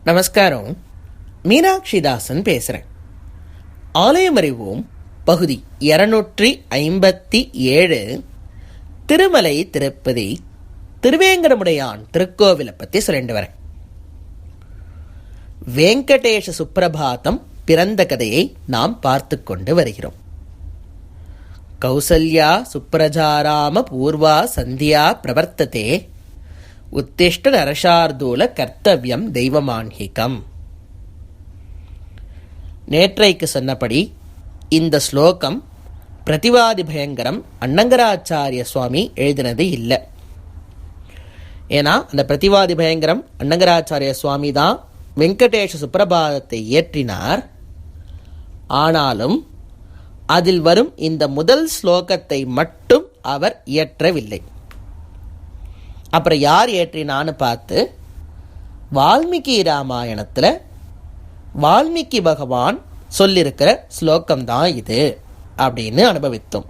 நமஸ்காரம். மீனாட்சிதாசன் பேசுகிறேன். ஆலயம் அறிவோம் பகுதி 257. திருமலை திருப்பதி திருவேங்கடமுடையான் திருக்கோவிலை பற்றி சொல்லிட்டு வரேன். வெங்கடேஷ சுப்பிரபாதம் பிறந்த கதையை நாம் பார்த்து கொண்டு வருகிறோம். கௌசல்யா சுப்ரஜாராம பூர்வா சந்தியா பிரவர்த்ததே உத்திஷ்ட நரசார்தூல கர்த்தவியம் தெய்வமான்ஹிகம். நேற்றைக்கு சொன்னபடி இந்த ஸ்லோகம் பிரதிவாதி பயங்கரம் அன்னங்கராச்சாரிய சுவாமி எழுதினது இல்லை. ஏன்னா அந்த பிரதிவாதி பயங்கரம் அன்னங்கராச்சாரிய சுவாமி தான் வெங்கடேஷ சுப்பிரபாதத்தை இயற்றினார். ஆனாலும் அதில் வரும் இந்த முதல் ஸ்லோகத்தை மட்டும் அவர் இயற்றவில்லை. அப்புறம் யார் ஏற்றினான்னு பார்த்து வால்மீகி ராமாயணத்தில் வால்மீகி பகவான் சொல்லியிருக்கிற ஸ்லோகம்தான் இது அப்படின்னு அனுபவித்தோம்.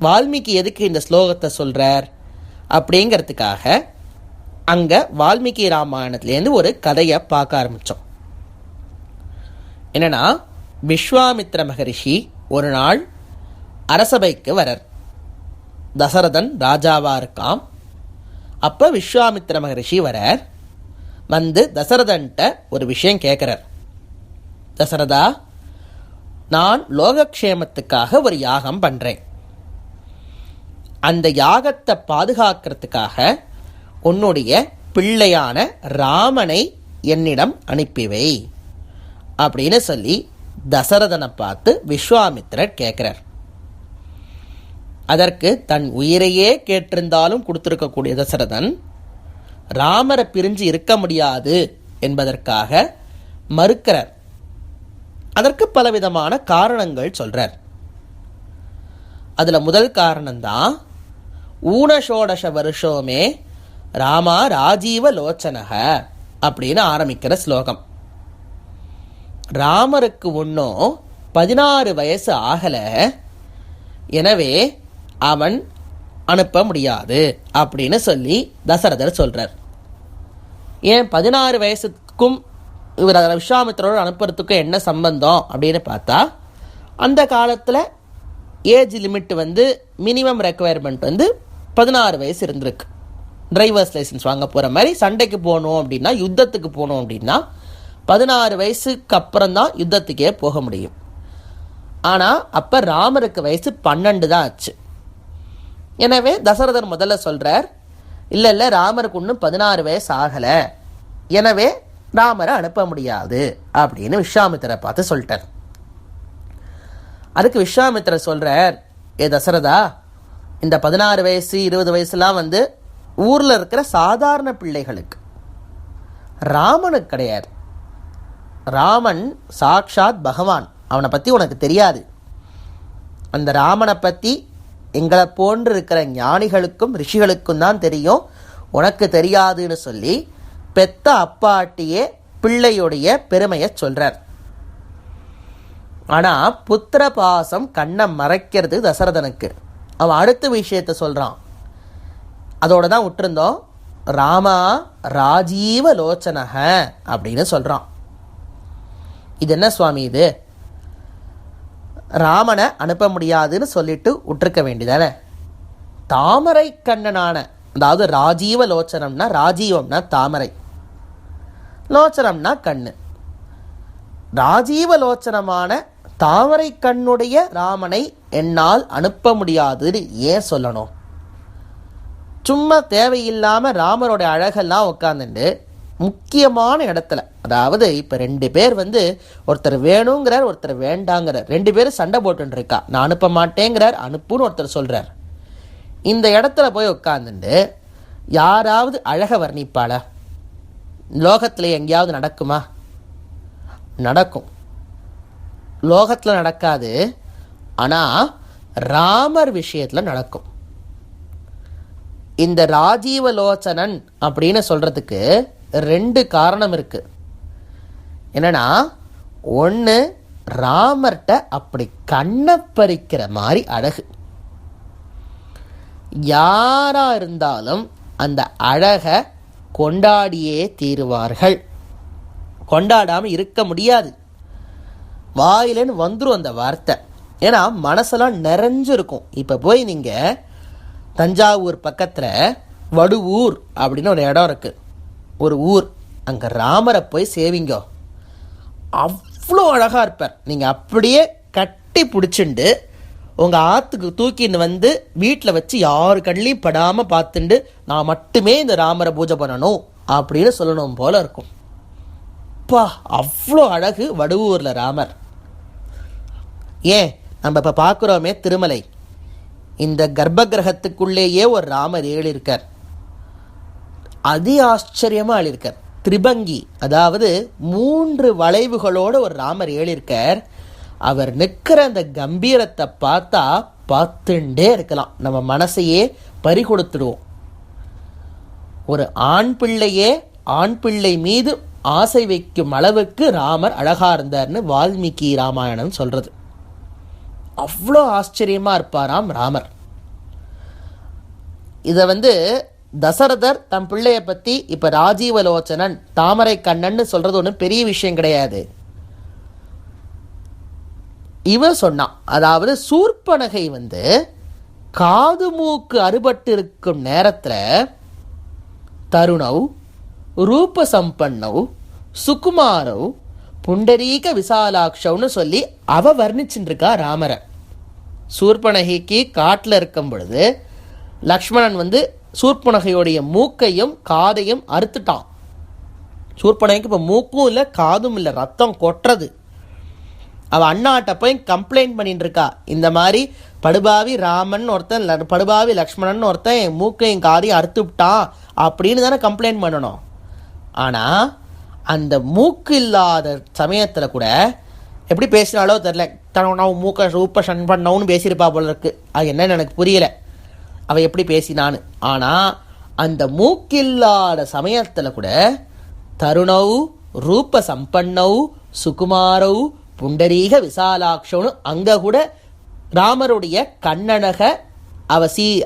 வால்மீகி எதுக்கு இந்த ஸ்லோகத்தை சொல்கிறார் அப்படிங்கிறதுக்காக அங்கே வால்மீகி ராமாயணத்துலேருந்து ஒரு கதையை பார்க்க ஆரம்பித்தோம். என்னென்னா, விஸ்வாமித்ர மகரிஷி ஒரு நாள் அரசபைக்கு வரார். தசரதன் ராஜாவாக இருக்கான். அப்போ விஸ்வாமித்ர மகரிஷி வரார். வந்து தசரதன்ட்ட ஒரு விஷயம் கேட்குறார். தசரதா, நான் லோகக்ஷேமத்துக்காக ஒரு யாகம் பண்ணுறேன். அந்த யாகத்தை பாதுகாக்கிறதுக்காக உன்னுடைய பிள்ளையான ராமனை என்னிடம் அனுப்பிவை அப்படின்னு சொல்லி தசரதனை பார்த்து விஸ்வாமித்திரர் கேட்குறார். அதற்கு தன் உயிரையே கேட்டிருந்தாலும் கொடுத்திருக்கக்கூடிய தசரதன் ராமரை பிரிஞ்சு இருக்க முடியாது என்பதற்காக மறுக்கிறார். அதற்கு பலவிதமான காரணங்கள் சொல்றார். அதுல முதல் காரணம்தான் ஊனஷோடச வருஷோமே ராமா ராஜீவ லோச்சனக அப்படின்னு ஆரம்பிக்கிற ஸ்லோகம். ராமருக்கு ஒன்றும் 16 வயசு ஆகலை, எனவே அவன் அனுப்ப முடியாது அப்படின்னு சொல்லி தசரதர் சொல்றார். ஏன் 16 வயசுக்கும் இவர் விஸ்வாமித்திரோடு அனுப்புறதுக்கும் என்ன சம்பந்தம் அப்படின்னு பார்த்தா, அந்த காலத்தில் ஏஜ் லிமிட் மினிமம் ரெக்குவயர்மெண்ட் 16 வயசு இருந்திருக்கு. டிரைவர்ஸ் லைசன்ஸ் வாங்க போகிற மாதிரி சண்டைக்கு போகணும் அப்படின்னா, யுத்தத்துக்கு போகணும் அப்படின்னா 16 வயசுக்கு அப்புறம் தான் யுத்தத்துக்கே போக முடியும். ஆனால் அப்போ ராமருக்கு வயசு 12 தான் ஆச்சு. எனவே தசரதர் முதல்ல சொல்கிறார், இல்லை ராமருக்கு இன்னும் 16 வயசு ஆகலை, எனவே ராமரை அனுப்ப முடியாது அப்படின்னு விஸ்வாமித்திரை பார்த்து சொல்லிட்டார். அதுக்கு விஸ்வாமித்திரர் சொல்கிறார், தசரதா, இந்த 16 வயசு 20 வயசுலாம் ஊரில் இருக்கிற சாதாரண பிள்ளைகளுக்கு, ராமனுக்கு கிடையாது. ராமன் சாக்ஷாத் பகவான். அவனை பற்றி உனக்கு தெரியாது. அந்த ராமனை பற்றி எங்களை போன்று இருக்கிற ஞானிகளுக்கும் ரிஷிகளுக்கும் தான் தெரியும், உனக்கு தெரியாதுன்னு சொல்லி பெத்த அப்பாட்டியே பிள்ளையுடைய பெருமையை சொல்கிறார். ஆனால் புத்திர பாசம் கண்ணை மறைக்கிறது தசரதனுக்கு. அவன் அடுத்த விஷயத்தை சொல்கிறான். அதோட தான் விட்டுருந்தோம். ராமா ராஜீவ லோச்சனக அப்படின்னு சொல்கிறான். இது என்ன சுவாமி இது? ராமனை அனுப்ப முடியாதுன்னு சொல்லிட்டு விட்டுருக்க வேண்டியதானே. தாமரை கண்ணனான, அதாவது ராஜீவ லோச்சனம்னா, ராஜீவம்னா தாமரை, லோச்சனம்னா கண்ணு. ராஜீவ லோச்சனமான தாமரை கண்ணுடைய ராமனை என்னால் அனுப்ப முடியாதுன்னு ஏன் சொல்லணும்? சும்மா தேவையில்லாமல் ராமரோட அழகெல்லாம் உட்காந்துட்டு முக்கியமான இடத்துல, அதாவது இப்போ 2 பேர் ஒருத்தர் வேணுங்கிறார், ஒருத்தர் வேண்டாங்கிறார். 2 பேரும் சண்டை போட்டுருக்கா. நான் அனுப்ப மாட்டேங்கிறார், அனுப்புன்னு ஒருத்தர் சொல்கிறார். இந்த இடத்துல போய் உட்காந்துட்டு யாராவது அழக வர்ணிப்பாள? லோகத்தில் எங்கேயாவது நடக்குமா? நடக்கும். லோகத்தில் நடக்காது, ஆனால் ராமர் விஷயத்தில் நடக்கும். இந்த ராஜீவலோச்சனன் அப்படின்னு சொல்கிறதுக்கு 2 காரணம் இருக்கு. என்னன்னா, ஒன்று, ராமர்கிட்ட அப்படி கண்ணை பறிக்கிற மாதிரி அழகு. யாராக இருந்தாலும் அந்த அழகை கொண்டாடியே தீருவார்கள். கொண்டாடாமல் இருக்க முடியாது. வாயிலன்னு வந்துடும் அந்த வார்த்தை. ஏன்னா மனசெல்லாம் நிறைஞ்சிருக்கும். இப்போ போய் நீங்கள் தஞ்சாவூர் பக்கத்தில் வடுவூர் அப்படின்னு ஒரு இடம் இருக்குது, ஒரு ஊர். அங்கே ராமரை போய் சேவிங்க. அவ்வளோ அழகாக இருப்பார். நீங்கள் அப்படியே கட்டி பிடிச்சிண்டு உங்கள் ஆற்றுக்கு தூக்கின்னு வந்து வீட்டில் வச்சு யாரு கண்ணிலையும் படாமல் பார்த்துண்டு நான் மட்டுமே இந்த ராமரை பூஜை பண்ணணும் அப்படின்னு சொல்லணும் போல இருக்கும். பா, அவ்வளோ அழகு வடுவூரில் ராமர். ஏன் நம்ம இப்போ பார்க்குறோமே திருமலை, இந்த கர்ப்ப கிரகத்துக்குள்ளேயே ஒரு ராமர் ஏழிருக்கார். அதி ஆச்சரியமாக அழிருக்கார். திரிபங்கி, அதாவது 3 வளைவுகளோடு ஒரு ராமர் ஏழிருக்கார். அவர் நிற்கிற அந்த கம்பீரத்தை பார்த்தா பார்த்துட்டே இருக்கலாம். நம்ம மனசையே பறி கொடுத்துடுவோம். ஒரு ஆண் பிள்ளையே ஆண் பிள்ளை மீது ஆசை வைக்கும் அளவுக்கு ராமர் அழகா இருந்தார்னு வால்மீகி ராமாயணம் சொல்றது. அவ்வளோ ஆச்சரியமா இருப்பாராம் ராமர். இதை தசரதர் தம் பிள்ளைய பற்றி இப்போ ராஜீவலோச்சனன், தாமரை கண்ணன்னு சொல்கிறது ஒன்றும் பெரிய விஷயம் கிடையாது. இவன் சொன்னான், அதாவது சூர்பனகை காது மூக்கு அறுபட்டு இருக்கும் நேரத்தில் தருணவ் ரூப சம்பன்னவ் சுகுமாரவ் புண்டரீக விசாலாட்சவ்னு சொல்லி அவ வர்ணிச்சுருக்கா ராமரை. சூர்பனகைக்கு காட்டில் இருக்கும் பொழுது லக்ஷ்மணன் சூர்பனகையோடைய மூக்கையும் காதையும் அறுத்துட்டான். சூர்பனகைக்கு இப்போ மூக்கும் இல்லை காதும் இல்லை, ரத்தம் கொட்டுறது. அவள் அண்ணாட்ட போய் கம்ப்ளைண்ட் பண்ணிட்டு இருக்கா, இந்த மாதிரி படுபாவி ராமன் ஒருத்தன் படுபாவி லக்ஷ்மணன் ஒருத்தன் என் மூக்கையும் காதையும் அறுத்து விட்டான் அப்படின்னு தானே கம்ப்ளைண்ட் பண்ணணும். ஆனால் அந்த மூக்கு இல்லாத சமயத்தில் கூட எப்படி பேசினாலோ தெரில, நான் மூக்கை ரூப்ப ஷன் பண்ணவுன்னு பேசியிருப்பா போல இருக்கு. அது என்னன்னு எனக்கு புரியலை அவள் எப்படி பேசினான்னு. ஆனால் அந்த மூக்கில்லாத சமயத்தில் கூட தருணவ் ரூப சம்பன்னவ் சுகுமாரவ் புண்டரீக விசாலாட்சம்னு அங்கே கூட ராமருடைய கண்ணழக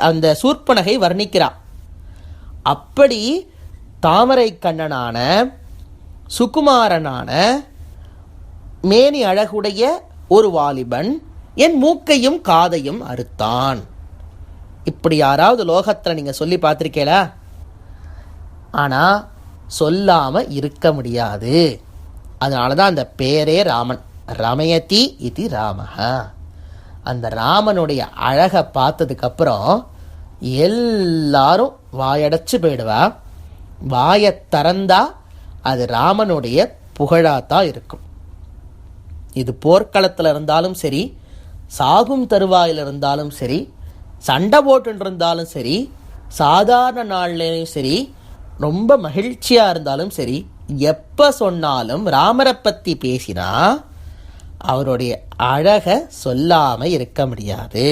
அந்த சூர்பனகை வர்ணிக்கிறான். அப்படி தாமரை கண்ணனான சுகுமாரனான மேனி அழகுடைய ஒரு வாலிபன் என் மூக்கையும் காதையும் அறுத்தான். இப்படி யாராவது லோகத்தில் நீங்கள் சொல்லி பார்த்துருக்கீங்களா? ஆனால் சொல்லாமல் இருக்க முடியாது. அதனால தான் அந்த பேரே ராமன். ரமயதி இது ராமஹ. அந்த ராமனுடைய அழகை பார்த்ததுக்கப்புறம் எல்லாரும் வாயடைச்சு போயிடுவா. வாயை திறந்தா அது ராமனுடைய புகழாத்தான் இருக்கும். இது போர்க்களத்தில் இருந்தாலும் சரி, சாகும் தருவாயில் இருந்தாலும் சரி, சண்டை போட்டு இருந்தாலும் சரி, சாதாரண நாள்லேயும் சரி, ரொம்ப மகிழ்ச்சியாக இருந்தாலும் சரி, எப்போ சொன்னாலும் ராமரை பற்றி பேசினா அவருடைய அழகை சொல்லாமல் இருக்க முடியாது.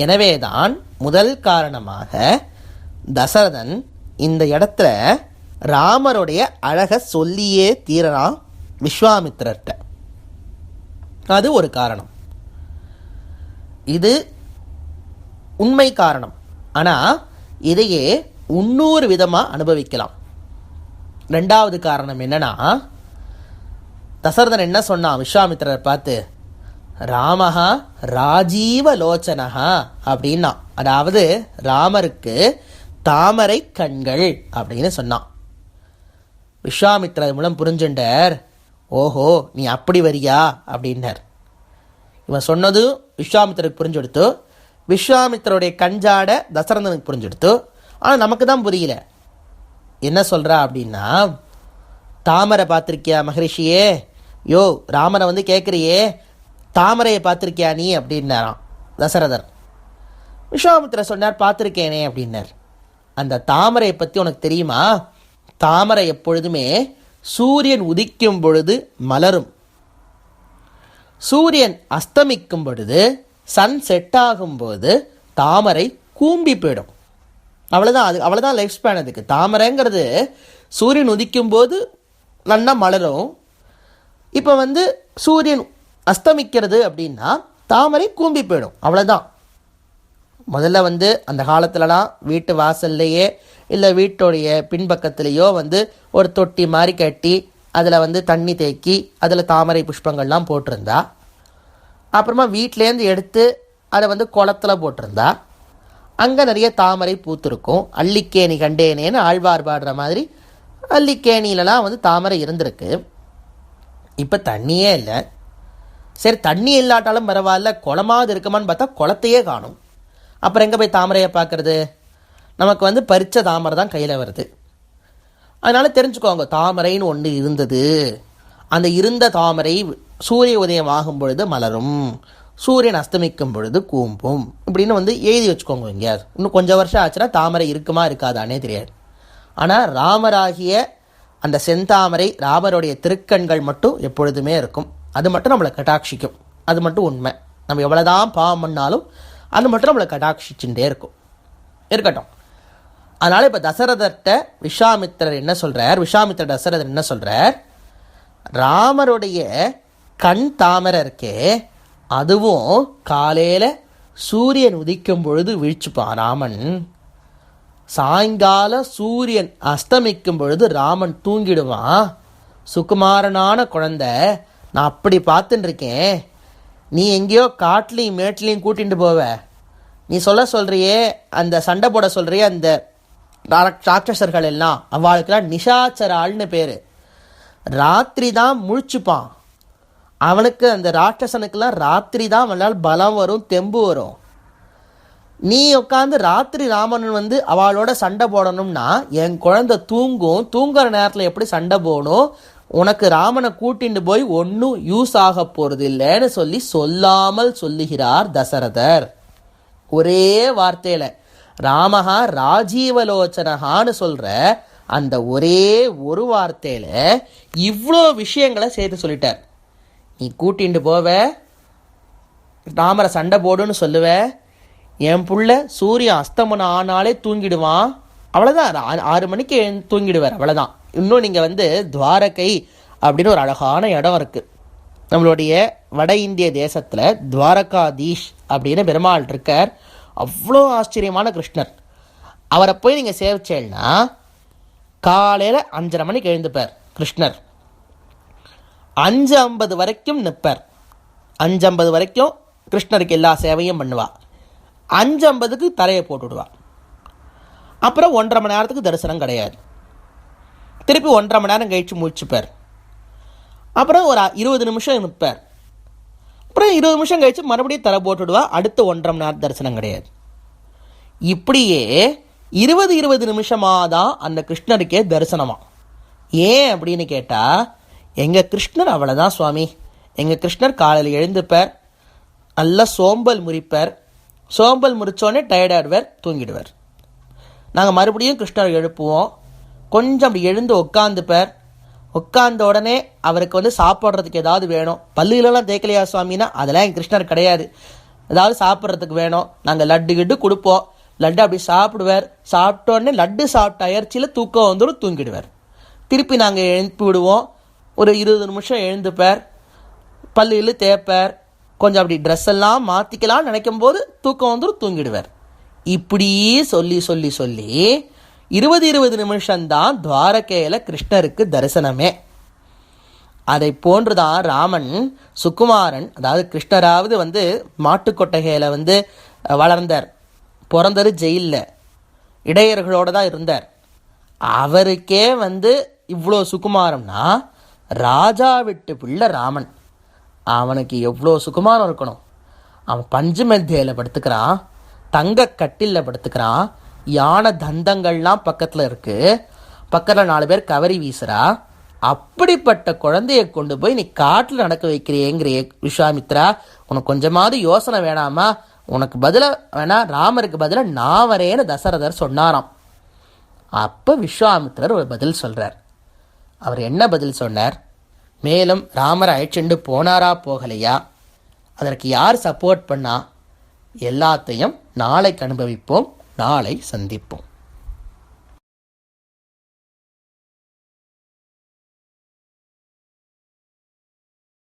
எனவேதான் முதல் காரணமாக தசரதன் இந்த இடத்துல ராமருடைய அழகை சொல்லியே தீரலாம் விஸ்வாமித்திரர்கிட்ட. அது ஒரு காரணம். இது உண்மை காரணம். ஆனால் இதையே 300 விதமாக அனுபவிக்கலாம். 2வது காரணம் என்னன்னா, தசரதன் என்ன சொன்னான் விஸ்வாமித்திரர் பார்த்து, ராமஹா ராஜீவலோச்சனஹா அப்படின்னா, அதாவது ராமருக்கு தாமரை கண்கள் அப்படின்னு சொன்னான். விஸ்வாமித்திரர் மூலம் புரிஞ்சுட்டார். ஓஹோ, நீ அப்படி வரியா அப்படின்னார். இவன் சொன்னது விஸ்வாமித்திரருக்கு புரிஞ்செடுத்து, விஸ்வாமித்திரருடைய கஞ்சாட தசரதனுக்கு புரிஞ்செடுத்து. ஆனால் நமக்கு தான் புரியல. என்ன சொல்கிறா அப்படின்னா, தாமரை பார்த்துருக்கியா மகரிஷியே, யோ ராமனை கேட்குறியே, தாமரையை பார்த்துருக்கியா நீ அப்படின்னாராம் தசரதர். விஸ்வாமித்திரர் சொன்னார், பார்த்துருக்கேனே அப்படின்னார். அந்த தாமரையை பற்றி உனக்கு தெரியுமா? தாமரை எப்பொழுதுமே சூரியன் உதிக்கும் பொழுது மலரும், சூரியன் அஸ்தமிக்கும் பொழுது சன் செட் ஆகும்போது தாமரை கூம்பி போயிடும். அவ்வளோதான் லைஃப் ஸ்பேன். அதுக்கு தாமரைங்கிறது சூரியன் உதிக்கும் போது நல்லா மலரும். இப்போ சூரியன் அஸ்தமிக்கிறது அப்படின்னா தாமரை கூம்பி போயிடும், அவ்வளோதான். முதல்ல வந்து அந்த காலத்துலலாம் வீட்டு வாசல்லையே இல்லை வீட்டுடைய பின்பக்கத்துலேயோ வந்து ஒரு தொட்டி மாதிரி கட்டி அதில் வந்து தண்ணி தேக்கி அதில் தாமரை புஷ்பங்கள்லாம் போட்டிருந்தா, அப்புறமா வீட்டிலேருந்து எடுத்து அதை வந்து குளத்தில் போட்டிருந்தா அங்கே நிறைய தாமரை பூத்திருக்கும். அள்ளிக்கேணி கண்டேனேன்னு ஆழ்வார் பாடுற மாதிரி அள்ளிக்கேணியிலலாம் வந்து தாமரை இருந்திருக்கு. இப்போ தண்ணியே இல்லை. சரி, தண்ணி இல்லாட்டாலும் பரவாயில்ல, குளமாவது இருக்குமான்னு பார்த்தா குளத்தையே காணும். அப்புறம் எங்கே போய் தாமரையை பார்க்குறது? நமக்கு வந்து பறித்த தாமரை தான் கையில் வருது. அதனால் தெரிஞ்சுக்கோங்க, தாமரைன்னு ஒன்று இருந்தது. அந்த இருந்த தாமரை சூரிய உதயம் ஆகும் பொழுது மலரும், சூரியன் அஸ்தமிக்கும் பொழுது கூம்பும், இப்படின்னு வந்து எழுதி வச்சுக்கோங்க. எங்கேயாவது இன்னும் கொஞ்சம் வருஷம் ஆச்சுன்னா தாமரை இருக்குமா இருக்காதானே தெரியாது. ஆனால் ராமராகிய அந்த செந்தாமரை, ராமருடைய திருக்கண்கள் மட்டும் எப்பொழுதுமே இருக்கும். அது மட்டும் நம்மளை கட்டாட்சிக்கும். அது மட்டும் உண்மை. நம்ம எவ்வளோதான் பாவம் பண்ணாலும் அது மட்டும் நம்மளை கட்டாட்சிச்சுட்டே இருக்கும். இருக்கட்டும். அதனால் இப்போ தசரதர்கிட்ட விஸ்வாமித்திரர் என்ன சொல்கிறார்? விஸ்வாமித்திரர் தசரதர் என்ன சொல்கிறார்? ராமருடைய கண் தாமரை இருக்கே, அதுவும் காலையில் சூரியன் உதிக்கும் பொழுது வீழ்ச்சிப்பான் ராமன். சாயங்கால சூரியன் அஸ்தமிக்கும் பொழுது ராமன் தூங்கிடுவான். சுகுமாரனான குழந்தை, நான் அப்படி பார்த்துட்டு இருக்கேன். நீ எங்கேயோ காட்டிலையும் மேட்லையும் கூட்டிகிட்டு போவ. நீ சொல்கிறியே, அந்த சண்டை போட சொல்கிறியே அந்த ராட்சசர்கள் எல்லாம், அவளுக்கெல்லாம் நிஷாச்சராள்னு பேர். ராத்திரி தான் முழிச்சுப்பான். அவனுக்கு, அந்த ராட்சசனுக்கெல்லாம் ராத்திரி தான் அவனால் பலம் வரும், தெம்பு வரும். நீ உட்காந்து ராத்திரி ராமன் வந்து அவளோட சண்டை போடணும்னா என் குழந்தை தூங்கும். தூங்குற நேரத்தில் எப்படி சண்டை போகணும்? உனக்கு ராமனை கூட்டிட்டு போய் ஒன்றும் யூஸ் ஆக போகிறது இல்லைன்னு சொல்லி சொல்லாமல் சொல்லுகிறார் தசரதர். ஒரே வார்த்தையில் ராமஹா ராஜீவலோச்சனஹான்னு சொல்கிற அந்த ஒரே ஒரு வார்த்தையில் இவ்வளோ விஷயங்களை சேர்த்து சொல்லிட்டார். நீ கூட்டிட்டு போவ, ராமரை சண்டை போடுன்னு சொல்லுவ, என் புள்ள சூரியன் அஸ்தமனம் ஆனாலே தூங்கிடுவான், அவ்வளோதான். 6 மணிக்கு தூங்கிடுவார், அவ்வளோதான். இன்னும் நீங்கள் வந்து துவாரகை அப்படின்னு ஒரு அழகான இடம் இருக்குது நம்மளுடைய வட இந்திய தேசத்தில். துவாரகாதீஷ் அப்படின்னு பெருமாள் இருக்கார். அவ்வளோ ஆச்சரியமான கிருஷ்ணர். அவரை போய் நீங்கள் சேவிச்சேன்னா காலையில் 5:30 மணிக்கு எழுந்துப்பார் கிருஷ்ணர். 5:50 வரைக்கும் நிற்பார். 5:50 வரைக்கும் கிருஷ்ணருக்கு எல்லா சேவையும் பண்ணுவா. 5:50க்கு தலையை போட்டு விடுவா. அப்புறம் 1.5 மணி நேரத்துக்கு தரிசனம் கிடையாது. திருப்பி 1.5 மணி நேரம் கழித்து முடிச்சுப்பார். அப்புறம் ஒரு 20 நிமிஷம் நிற்பார். அப்புறம் 20 நிமிஷம் கழித்து மறுபடியும் தலை போட்டுவிடுவா. அடுத்த 1.5 மணி நேரம் தரிசனம் கிடையாது. இப்படியே 20 நிமிஷமாக தான் அந்த கிருஷ்ணருக்கே தரிசனமா. ஏன் அப்படின்னு கேட்டால், எங்கள் கிருஷ்ணர் அவ்வளோதான் சுவாமி. எங்கள் கிருஷ்ணர் காலையில் எழுந்துப்பார், நல்லா சோம்பல் முறிப்பார். சோம்பல் முறிச்சோடனே டயர்டாகிடுவார், தூங்கிடுவார். நாங்கள் மறுபடியும் கிருஷ்ணர் எழுப்புவோம். கொஞ்சம் அப்படி எழுந்து உட்காந்துப்பார். உட்கார்ந்த உடனே அவருக்கு வந்து சாப்பிட்றதுக்கு ஏதாவது வேணும். பல்லுகளெல்லாம் தேய்க்கலையா சுவாமின்னா அதெல்லாம் என் கிருஷ்ணர் கிடையாது. ஏதாவது சாப்பிட்றதுக்கு வேணும், நாங்கள் லட்டு கிட்டு கொடுப்போம். லட்டு அப்படி சாப்பிடுவார். சாப்பிட்டோடனே லட்டு சாப்பிட்ட அயற்சியில் தூக்கம் வந்துடும், தூங்கிடுவார். திருப்பி நாங்கள் எழுப்பி விடுவோம். ஒரு 20 நிமிஷம் எழுந்துப்பார், பல்லுகள் தேய்ப்பார், கொஞ்சம் அப்படி ட்ரெஸ் எல்லாம் மாற்றிக்கலாம்னு நினைக்கும் போது தூக்கம் வந்துடும், தூங்கிடுவார். இப்படி சொல்லி சொல்லி சொல்லி 20 நிமிஷம்தான் துவாரகையில் கிருஷ்ணருக்கு தரிசனமே. அதை போன்றுதான் ராமன் சுகுமாரன், அதாவது கிருஷ்ணராவது வந்து மாட்டுக்கொட்டகையில் வந்து வளர்ந்தார். பிறந்தது ஜெயிலில் இடையர்களோடு தான் இருந்தார். அவருக்கே வந்து இவ்வளோ சுகுமாரம்னா ராஜா விட்டு பிள்ளை ராமன். அவனுக்கு எவ்வளோ சுகுமாரம் இருக்கணும். அவன் பஞ்சு மெத்தையில் படுத்துக்கிறான், தங்க கட்டிலில் படுத்துக்கிறான், யானை தந்தங்கள்லாம் பக்கத்தில் இருக்குது, பக்கத்தில் 4 பேர் கவரி வீசுகிறா. அப்படிப்பட்ட குழந்தையை கொண்டு போய் நீ காட்டில் நடக்க வைக்கிறியேங்கிறிய விஸ்வாமித்ரா, உனக்கு கொஞ்சமாவது யோசனை வேணாமா? உனக்கு பதிலாக வேணா, ராமருக்கு பதிலாக நான் வரேன்னு தசரதர் சொன்னாராம். அப்போ விஸ்வாமித்திரர் ஒரு பதில் சொல்கிறார். அவர் என்ன பதில் சொன்னார்? மேலும் ராமரை அழைச்சிண்டு போனாரா போகலையா, அதற்கு யார் சப்போர்ட் பண்ணா, எல்லாத்தையும் நாளைக்கு அனுபவிப்போம். நாளை சந்திப்போம்.